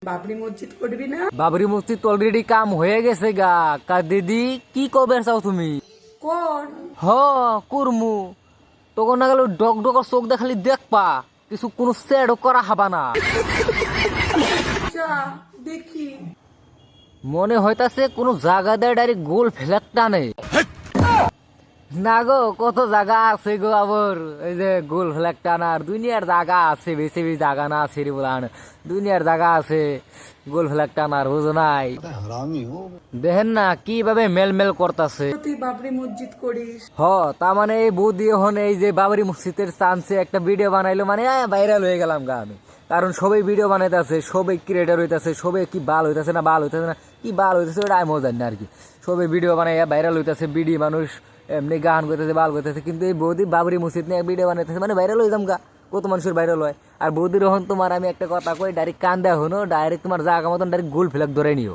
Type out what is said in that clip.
বাবরি মসজিদ করবি না? বাবরি মসজিদ অলরেডি কাম হয়ে গেছে গা। কা দিদি কি কবে চাও তুমি? কোন? হ কুরমু তখন না গেল ডক ডক চোখ দেখালি দেখপা, কিছু কোনো সেডও করা হাবা না। যা দেখি। মনে হইতাছে কোনো জায়গা দেয় ডাইরেক্ট গোল ফেলার টানে না গো, কত জায়গা আছে গো আবার এই যে গোল ফেলার টানার। দুনিয়ার জায়গা আছে, বেশি বেশি জায়গা না আছে রে বলান, দুনিয়ার জায়গা আছে গোল ফেলার টানার, বুঝো নাই? দেখেন না কিভাবে মেলমেল করতেছে। তুই বাবরি মসজিদ করিস? হ তা মানে এই বৌদি এখন এই যে বাবরি মসজিদের চান্সে একটা ভিডিও বানাইলো, মানে ভাইরাল হয়ে গেলাম গা আমি। কারণ সবাই ভিডিও বানাইতেছে, সবাই ক্রিয়েটার হইতেছে, সবাই কি বাল হইতেছে না বাল হইতেছে না কি বাল হইতেছে ওটা আমি জানি না আর কি। সবাই ভিডিও বানাই ভাইরাল হইতেছে, বিডি মানুষ এমনি গান করতেছে, বাল করতেছে। কিন্তু এই বৌদি বাবরি মসজিদ নিয়ে ভিডিও বানাইতেছে, মানে ভাইরাল হইতাম গা, কত মানুষের ভাইরাল হয়। আর বৌদির এখন তোমার আমি একটা কথা কই, ডাইরেক্ট কান দেওয়া হনো, ডাইরেক্ট তোমার জায়গা মতন ডাইরেক্ট গোল ফেলাক ধরে নিও।